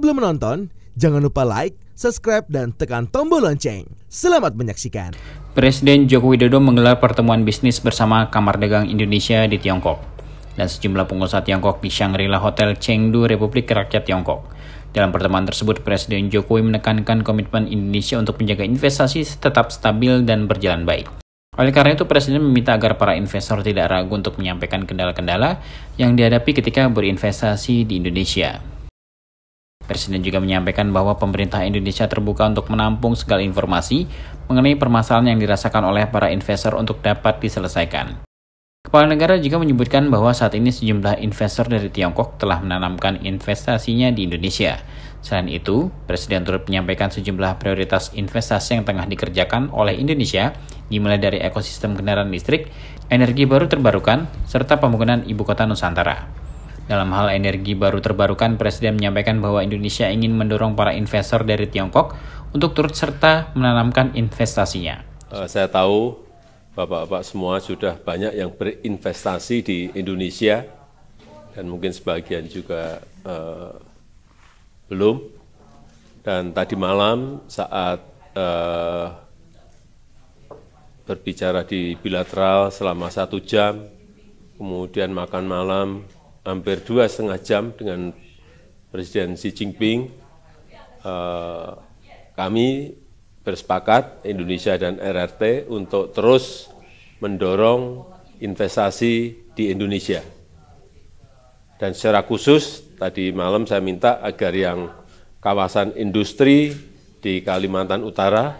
Sebelum menonton, jangan lupa like, subscribe, dan tekan tombol lonceng. Selamat menyaksikan. Presiden Joko Widodo menggelar pertemuan bisnis bersama Kamar Dagang Indonesia di Tiongkok dan sejumlah pengusaha Tiongkok di Shangri-La Hotel Chengdu, Republik Rakyat Tiongkok. Dalam pertemuan tersebut, Presiden Jokowi menekankan komitmen Indonesia untuk menjaga investasi tetap stabil dan berjalan baik. Oleh karena itu, Presiden meminta agar para investor tidak ragu untuk menyampaikan kendala-kendala yang dihadapi ketika berinvestasi di Indonesia. Presiden juga menyampaikan bahwa pemerintah Indonesia terbuka untuk menampung segala informasi mengenai permasalahan yang dirasakan oleh para investor untuk dapat diselesaikan. Kepala negara juga menyebutkan bahwa saat ini sejumlah investor dari Tiongkok telah menanamkan investasinya di Indonesia. Selain itu, Presiden turut menyampaikan sejumlah prioritas investasi yang tengah dikerjakan oleh Indonesia, dimulai dari ekosistem kendaraan listrik, energi baru terbarukan, serta pembangunan ibu kota Nusantara. Dalam hal energi baru terbarukan, Presiden menyampaikan bahwa Indonesia ingin mendorong para investor dari Tiongkok untuk turut serta menanamkan investasinya. Saya tahu Bapak-Bapak semua sudah banyak yang berinvestasi di Indonesia dan mungkin sebagian juga belum. Dan tadi malam saat berbicara di bilateral selama 1 jam, kemudian makan malam hampir 2,5 jam dengan Presiden Xi Jinping, kami bersepakat Indonesia dan RRT untuk terus mendorong investasi di Indonesia. Dan secara khusus tadi malam saya minta agar yang kawasan industri di Kalimantan Utara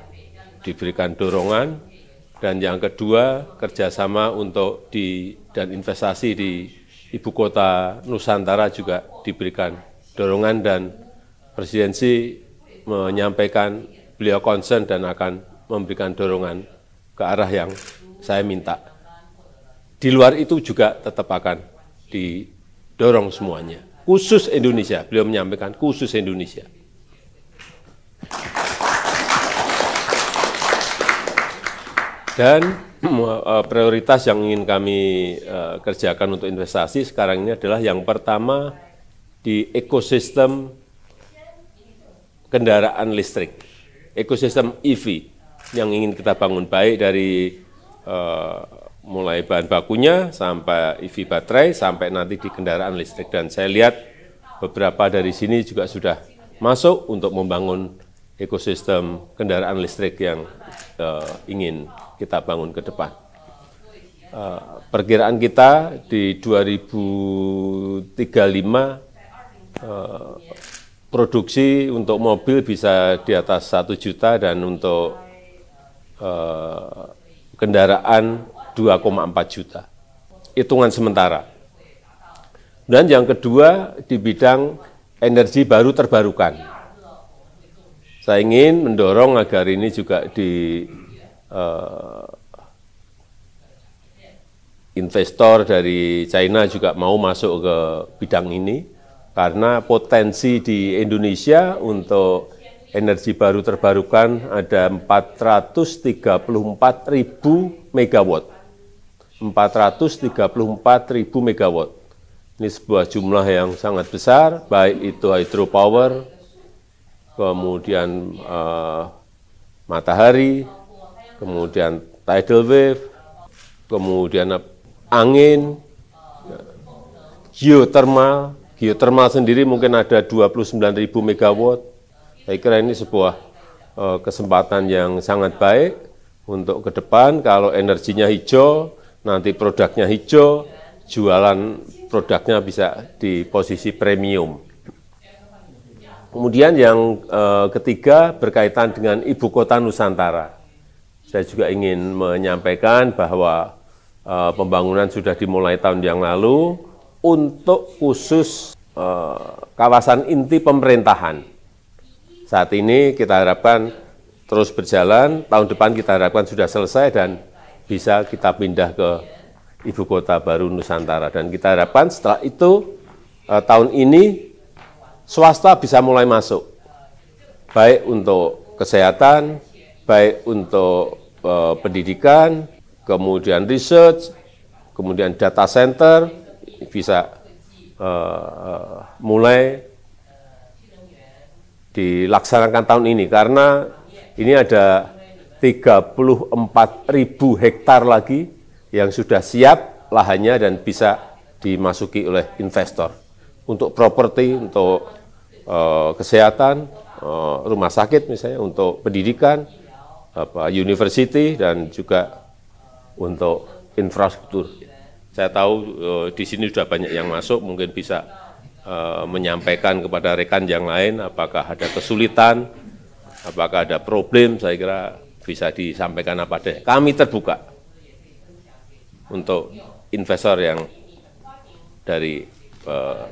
diberikan dorongan, dan yang kedua kerjasama untuk dan investasi di Ibu Kota Nusantara juga diberikan dorongan, dan Presiden Xi menyampaikan beliau concern dan akan memberikan dorongan ke arah yang saya minta. Di luar itu juga tetap akan didorong semuanya. Khusus Indonesia, beliau menyampaikan khusus Indonesia. Dan prioritas yang ingin kami kerjakan untuk investasi sekarang ini adalah yang pertama di ekosistem kendaraan listrik, ekosistem EV yang ingin kita bangun, baik dari mulai bahan bakunya sampai EV baterai sampai nanti di kendaraan listrik. Dan saya lihat beberapa dari sini juga sudah masuk untuk membangun ekosistem kendaraan listrik yang ingin kita bangun ke depan. Perkiraan kita di 2035 produksi untuk mobil bisa di atas 1 juta dan untuk kendaraan 2,4 juta. Hitungan sementara. Dan yang kedua di bidang energi baru terbarukan. Saya ingin mendorong agar ini juga investor dari China juga mau masuk ke bidang ini, karena potensi di Indonesia untuk energi baru terbarukan ada 434.000 megawatt. 434.000 megawatt. Ini sebuah jumlah yang sangat besar, baik itu hydropower, kemudian matahari, kemudian tidal wave, kemudian angin, geothermal. Geothermal sendiri mungkin ada 29.000 megawatt. Saya kira ini sebuah kesempatan yang sangat baik untuk ke depan. Kalau energinya hijau, nanti produknya hijau, jualan produknya bisa di posisi premium. Kemudian yang ketiga berkaitan dengan Ibu Kota Nusantara. Saya juga ingin menyampaikan bahwa pembangunan sudah dimulai tahun yang lalu untuk khusus kawasan inti pemerintahan. Saat ini kita harapkan terus berjalan, tahun depan kita harapkan sudah selesai dan bisa kita pindah ke Ibu Kota baru Nusantara. Dan kita harapkan setelah itu tahun ini swasta bisa mulai masuk, baik untuk kesehatan, baik untuk pendidikan, kemudian research, kemudian data center, bisa mulai dilaksanakan tahun ini, karena ini ada 34.000 hektar lagi yang sudah siap lahannya dan bisa dimasuki oleh investor untuk properti, untuk kesehatan, rumah sakit misalnya, untuk pendidikan, university, dan juga untuk infrastruktur. Saya tahu di sini sudah banyak yang masuk, mungkin bisa menyampaikan kepada rekan yang lain apakah ada kesulitan, apakah ada problem, saya kira bisa disampaikan apa adanya. Kami terbuka untuk investor yang dari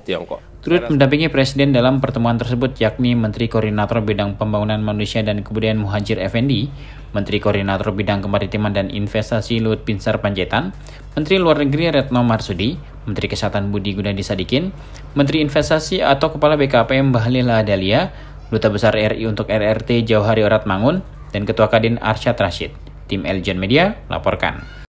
Tiongkok. Turut mendampingi Presiden dalam pertemuan tersebut yakni Menteri Koordinator Bidang Pembangunan Manusia dan Kebudayaan Muhadjir Effendi, Menteri Koordinator Bidang Kemaritiman dan Investasi Luhut Binsar Panjaitan, Menteri Luar Negeri Retno Marsudi, Menteri Kesehatan Budi Gunadi Sadikin, Menteri Investasi atau Kepala BKPM Bahlil Lahadalia, Duta Besar RI untuk RRT Jauhari Orat Mangun, dan Ketua Kadin Arsyad Rashid. Tim Eljon Media laporkan.